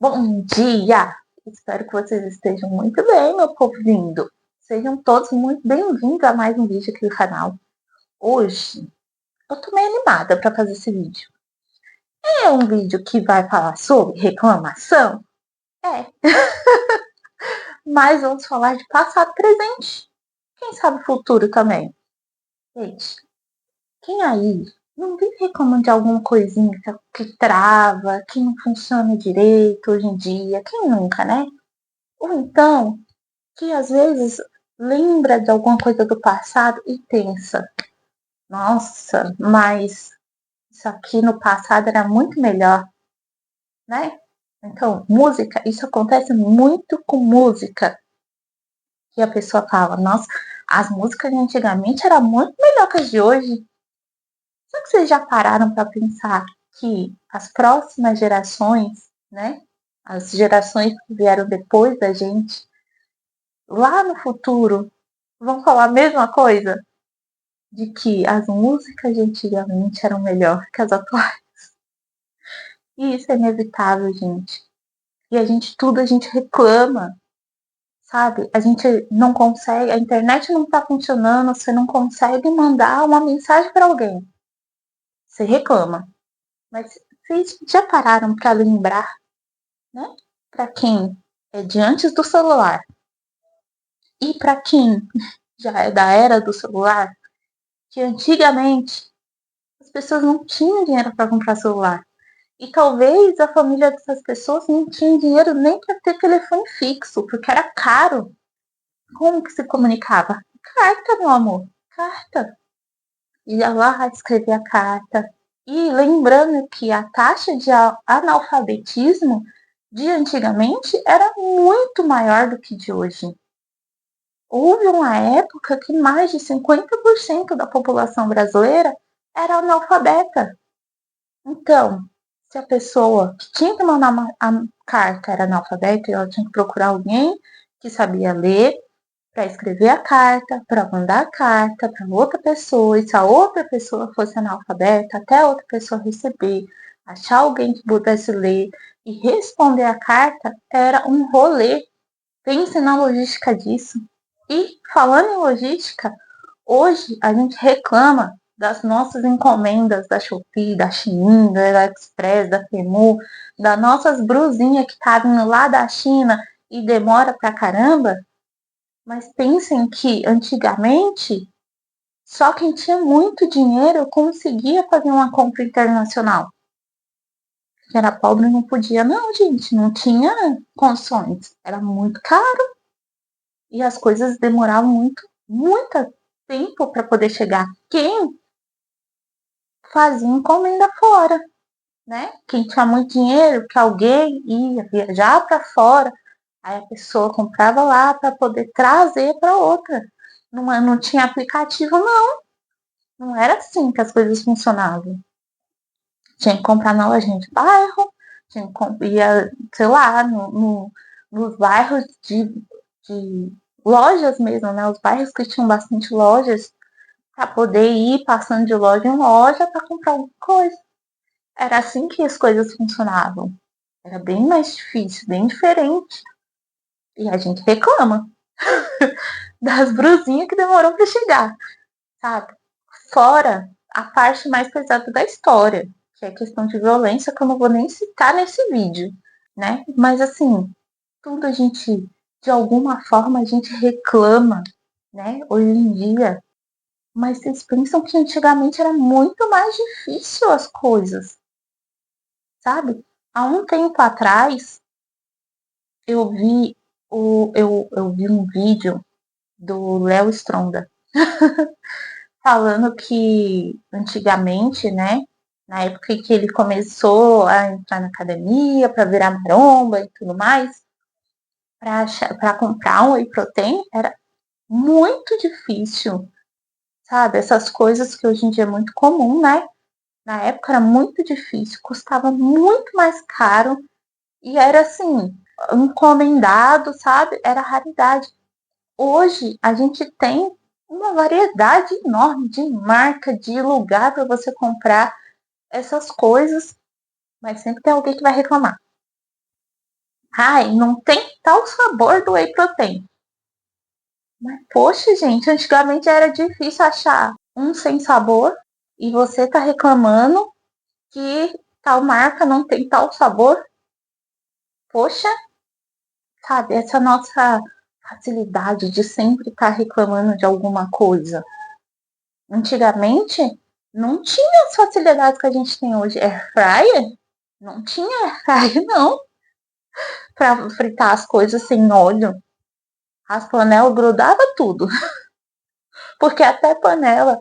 Bom dia! Espero que vocês estejam muito bem, meu povo lindo. Sejam todos muito bem-vindos a mais um vídeo aqui do canal. Hoje, eu tô meio animada para fazer esse vídeo. É um vídeo que vai falar sobre reclamação? É. Mas vamos falar de passado e presente. Quem sabe futuro também. Gente, quem aí não vive reclamando de alguma coisinha que trava, que não funciona direito hoje em dia? Quem nunca, né? Ou então, que às vezes lembra de alguma coisa do passado e pensa, nossa, mas isso aqui no passado era muito melhor, né? Então, música, isso acontece muito com música. Que a pessoa fala, nossa, as músicas de antigamente eram muito melhor que as de hoje. Só que vocês já pararam para pensar que as próximas gerações, né? As gerações que vieram depois da gente, lá no futuro, vão falar a mesma coisa? De que as músicas de antigamente eram melhores que as atuais. E isso é inevitável, gente. E a gente reclama, sabe? A gente não consegue, a internet não tá funcionando, você não consegue mandar uma mensagem para alguém. Você reclama. Mas vocês já pararam para lembrar, né? Para quem é de antes do celular e para quem já é da era do celular, que antigamente as pessoas não tinham dinheiro para comprar celular. E talvez a família dessas pessoas não tinha dinheiro nem para ter telefone fixo, porque era caro. Como que se comunicava? Carta, meu amor. Carta. Ia lá escrever a carta. E lembrando que a taxa de analfabetismo de antigamente era muito maior do que de hoje. Houve uma época que mais de 50% da população brasileira era analfabeta. Então, se a pessoa que tinha que mandar a carta era analfabeta, ela tinha que procurar alguém que sabia ler para escrever a carta, para mandar a carta para outra pessoa, e se a outra pessoa fosse analfabeta, até a outra pessoa receber, achar alguém que pudesse ler e responder a carta, era um rolê. Pense na logística disso. E falando em logística, hoje a gente reclama das nossas encomendas da Shopee, da Shein, da AliExpress, da Temu, das nossas brusinhas que tá vindo lá da China e demora pra caramba. Mas pensem que antigamente só quem tinha muito dinheiro conseguia fazer uma compra internacional. Quem era pobre não podia, não, gente, não tinha condições. Era muito caro e as coisas demoravam muito tempo para poder chegar. Quem fazia encomenda fora, né? Quem tinha muito dinheiro, que alguém ia viajar para fora, aí a pessoa comprava lá para poder trazer para outra. Não tinha aplicativo, não. Não era assim que as coisas funcionavam. Tinha que comprar na lojinha de bairro, ia, sei lá, nos bairros de lojas mesmo, né? Os bairros que tinham bastante lojas, para poder ir passando de loja em loja para comprar alguma coisa. Era assim que as coisas funcionavam. Era bem mais difícil, bem diferente. E a gente reclama das brusinhas que demorou para chegar, sabe? Fora a parte mais pesada da história, que é a questão de violência, que eu não vou nem citar nesse vídeo, né? Mas assim, tudo a gente, de alguma forma, a gente reclama, né? Hoje em dia. Mas vocês pensam que antigamente era muito mais difícil as coisas, sabe? Há um tempo atrás, eu vi, eu vi um vídeo do Léo Stronda falando que antigamente, né, na época que ele começou a entrar na academia para virar maromba e tudo mais, para comprar um whey protein era muito difícil, sabe? Essas coisas que hoje em dia é muito comum, né? Na época era muito difícil, custava muito mais caro e era assim, encomendado, sabe? Era raridade. Hoje a gente tem uma variedade enorme de marca, de lugar para você comprar essas coisas, mas sempre tem alguém que vai reclamar. Ai, não tem tal sabor do whey protein. Mas, poxa, gente, antigamente era difícil achar um sem sabor e você tá reclamando que tal marca não tem tal sabor. Poxa, sabe, essa nossa facilidade de sempre estar reclamando de alguma coisa. Antigamente, não tinha as facilidades que a gente tem hoje. Air fryer? Não tinha air fryer, não. Pra fritar as coisas sem óleo. As panelas grudavam tudo. Porque até panela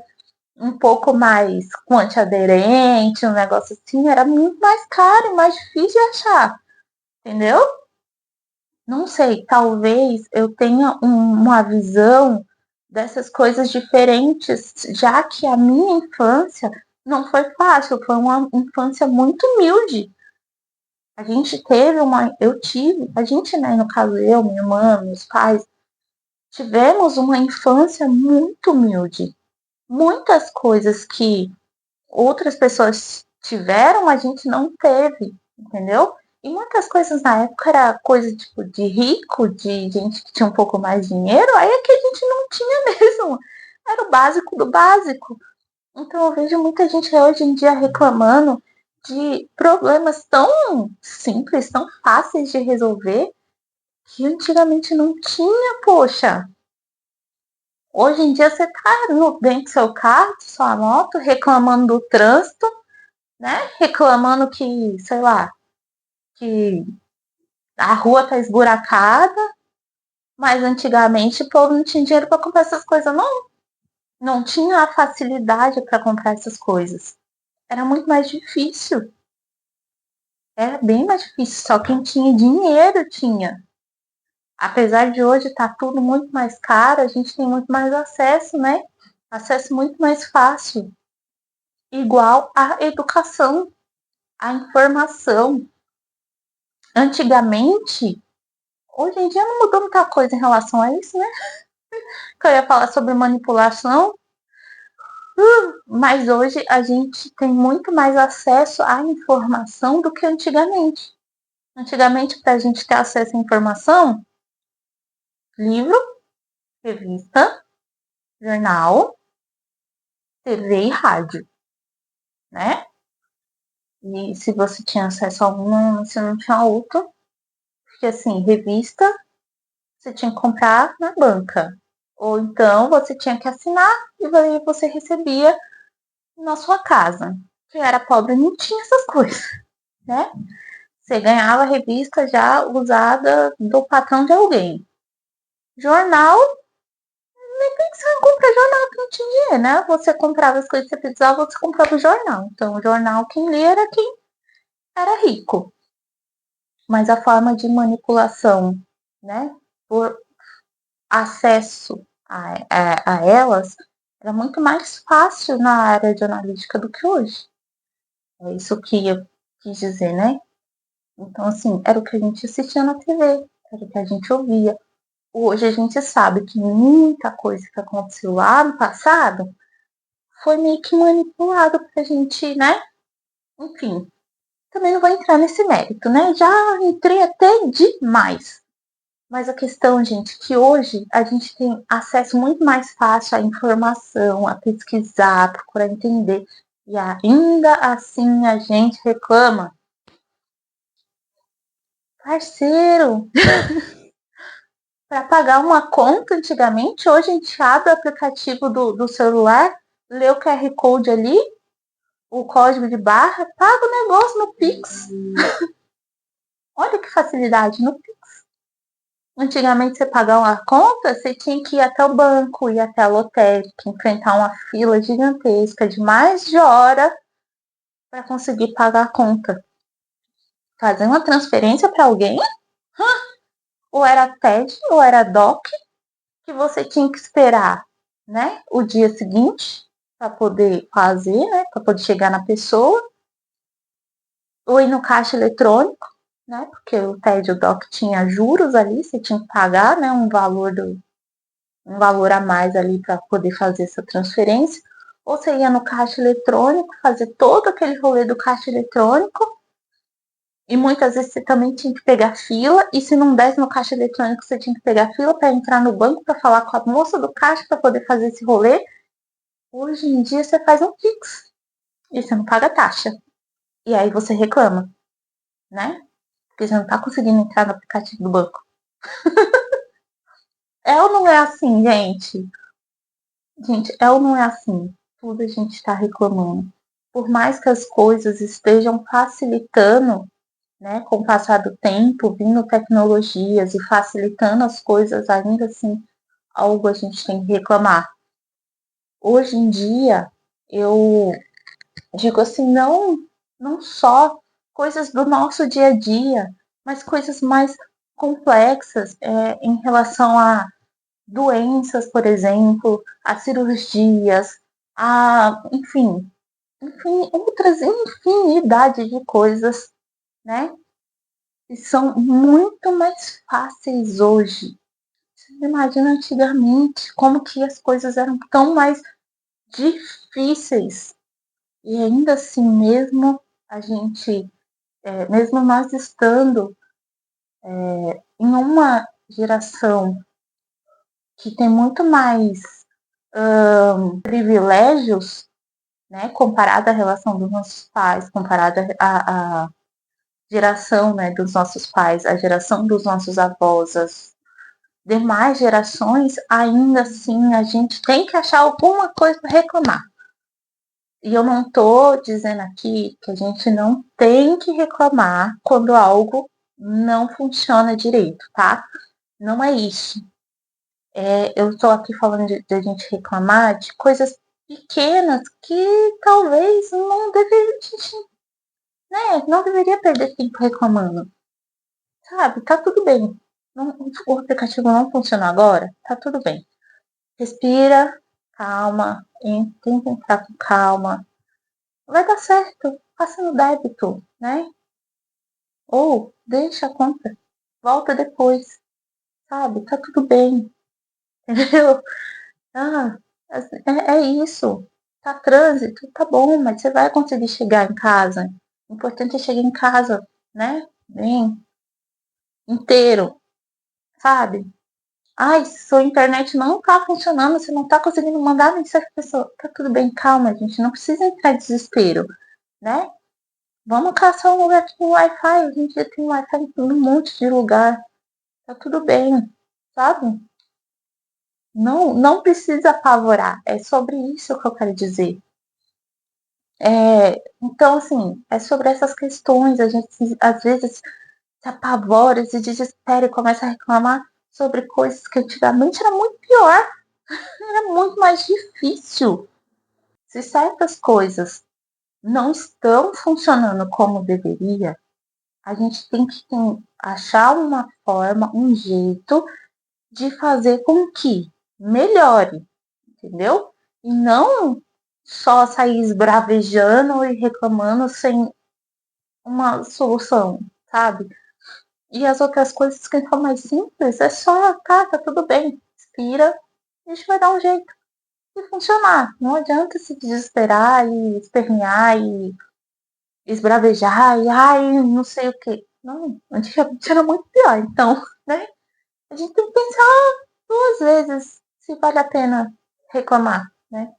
um pouco mais com antiaderente, um negócio assim, era muito mais caro e mais difícil de achar. Entendeu? Não sei, talvez eu tenha uma visão dessas coisas diferentes, já que a minha infância não foi fácil, foi uma infância muito humilde. A gente teve eu tive, a gente, né, no caso eu, minha irmã, meus pais, tivemos uma infância muito humilde. Muitas coisas que outras pessoas tiveram, a gente não teve, entendeu? E muitas coisas na época era coisa tipo de rico, de gente que tinha um pouco mais de dinheiro, aí é que a gente não tinha mesmo. Era o básico do básico. Então eu vejo muita gente hoje em dia reclamando de problemas tão simples, tão fáceis de resolver, que antigamente não tinha, poxa. Hoje em dia você tá dentro do seu carro, sua moto, reclamando do trânsito, né? Reclamando que, sei lá, que a rua tá esburacada, mas antigamente o povo não tinha dinheiro para comprar essas coisas, não. Não tinha a facilidade para comprar essas coisas. Era muito mais difícil. Era bem mais difícil. Só quem tinha dinheiro tinha. Apesar de hoje estar tá tudo muito mais caro, a gente tem muito mais acesso, né? Acesso muito mais fácil. Igual à educação, à informação. Antigamente, hoje em dia não mudou muita coisa em relação a isso, né? Que eu ia falar sobre manipulação, mas hoje a gente tem muito mais acesso à informação do que antigamente. Antigamente, para a gente ter acesso à informação, livro, revista, jornal, TV e rádio, né? E se você tinha acesso a uma, você não tinha outra, porque assim, revista você tinha que comprar na banca. Ou então você tinha que assinar e aí você recebia na sua casa. Quem era pobre não tinha essas coisas, né? Você ganhava a revista já usada do patrão de alguém. Jornal, nem pensava em comprar jornal que não tinha dinheiro, né? Você comprava as coisas que você precisava, você comprava o jornal. Então, o jornal, quem lia era quem era rico. Mas a forma de manipulação, né? Por acesso a elas, era muito mais fácil na área de analítica do que hoje. É isso que eu quis dizer, né? Então, assim, era o que a gente assistia na TV, era o que a gente ouvia. Hoje a gente sabe que muita coisa que aconteceu lá no passado foi meio que manipulado pra gente, né? Enfim, também não vou entrar nesse mérito, né? Já entrei até demais. Mas a questão, gente, é que hoje a gente tem acesso muito mais fácil à informação, a pesquisar, a procurar entender. E ainda assim a gente reclama. Parceiro, para pagar uma conta antigamente, hoje a gente abre o aplicativo do celular, lê o QR Code ali, o código de barra, paga o negócio no Pix. Olha que facilidade no Pix. Antigamente, você pagar uma conta, você tinha que ir até o banco, ir até a lotérica, enfrentar uma fila gigantesca de mais de hora para conseguir pagar a conta. Fazer uma transferência para alguém, ou era TED, ou era DOC, que você tinha que esperar, né, o dia seguinte para poder fazer, né, para poder chegar na pessoa, ou ir no caixa eletrônico, né, porque o TED e o DOC tinha juros ali, você tinha que pagar, né, um valor a mais ali para poder fazer essa transferência, ou você ia no caixa eletrônico, fazer todo aquele rolê do caixa eletrônico, E muitas vezes você também tinha que pegar fila, e se não desse no caixa eletrônico, você tinha que pegar fila para entrar no banco para falar com a moça do caixa para poder fazer esse rolê. Hoje em dia você faz um Pix e você não paga taxa. E aí você reclama, né? Porque você não tá conseguindo entrar no aplicativo do banco. É ou não é assim, gente? Gente, é ou não é assim? Tudo a gente está reclamando. Por mais que as coisas estejam facilitando, né, com o passar do tempo, vindo tecnologias e facilitando as coisas, ainda assim, algo a gente tem que reclamar. Hoje em dia, eu digo assim, não só coisas do nosso dia a dia, mas coisas mais complexas em relação a doenças, por exemplo, a cirurgias, enfim, outras infinidade de coisas, né? Que são muito mais fáceis hoje. Você imagina antigamente como que as coisas eram tão mais difíceis. E ainda assim mesmo a gente, mesmo nós estando em uma geração que tem muito mais privilégios, né, comparada à relação dos nossos pais, comparada à geração, né, dos nossos pais, a geração dos nossos avós, as demais gerações, ainda assim a gente tem que achar alguma coisa para reclamar. E eu não estou dizendo aqui que a gente não tem que reclamar quando algo não funciona direito, tá? Não é isso. Eu estou aqui falando de a gente reclamar de coisas pequenas que talvez não deveria, né? Não deveria perder tempo reclamando. Sabe? Tá tudo bem. Não, o aplicativo não funciona agora? Tá tudo bem. Respira, calma, tenta entrar com calma. Vai dar certo. Faça no débito, né? Ou deixa a conta. Volta depois. Sabe? Tá tudo bem. Entendeu? Ah, é isso. Tá trânsito, tá bom, mas você vai conseguir chegar em casa. O importante é chegar em casa, né? Bem inteiro, sabe? Ai, sua internet não tá funcionando, você não tá conseguindo mandar mensagem pra pessoa. Tá tudo bem, calma, gente. Não precisa entrar em desespero, né? Vamos caçar um lugar que tem Wi-Fi. Hoje em dia tem Wi-Fi em um monte de lugar. Tá tudo bem, sabe? Não precisa apavorar. É sobre isso que eu quero dizer. Então, assim, é sobre essas questões. A gente, às vezes, se apavora, se desespera e começa a reclamar sobre coisas que antigamente era muito pior. Era muito mais difícil. Se certas coisas não estão funcionando como deveria, a gente tem que achar uma forma, um jeito de fazer com que melhore, entendeu? E não só sair esbravejando e reclamando sem uma solução, sabe? E as outras coisas que são mais simples, é só, tá tudo bem, respira, a gente vai dar um jeito de funcionar. Não adianta se desesperar e espernear e esbravejar e ai, não sei o que. Não, antigamente era muito pior. Então, né? A gente tem que pensar duas vezes se vale a pena reclamar, né?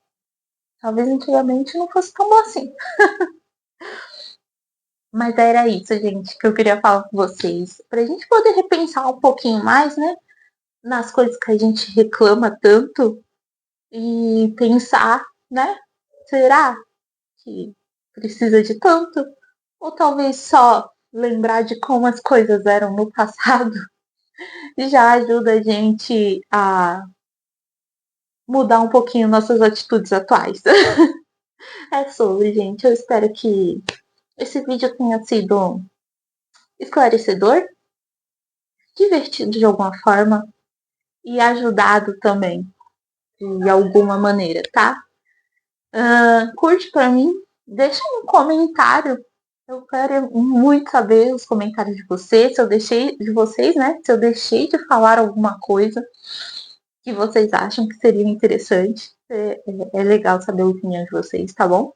Talvez antigamente não fosse tão bom assim. Mas era isso, gente, que eu queria falar com vocês. Pra gente poder repensar um pouquinho mais, né? Nas coisas que a gente reclama tanto e pensar, né? Será que precisa de tanto? Ou talvez só lembrar de como as coisas eram no passado já ajuda a gente a mudar um pouquinho nossas atitudes atuais. É sobre, gente. Eu espero que esse vídeo tenha sido esclarecedor, divertido de alguma forma e ajudado também de alguma maneira, tá? Curte pra mim, deixa um comentário. Eu quero muito saber os comentários de vocês, se eu deixei de vocês, né? Se eu deixei de falar alguma coisa que vocês acham que seria interessante. É legal saber a opinião de vocês, tá bom?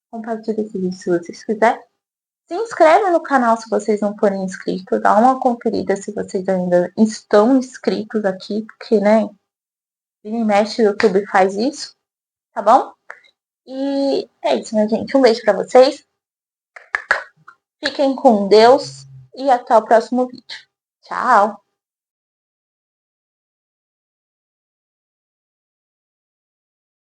Compartilhe esse vídeo se vocês quiserem. Se inscreve no canal se vocês não forem inscritos. Dá uma conferida se vocês ainda estão inscritos aqui. Porque, né? Vira e mexe, o YouTube faz isso. Tá bom? E é isso, minha gente. Um beijo pra vocês. Fiquem com Deus. E até o próximo vídeo. Tchau!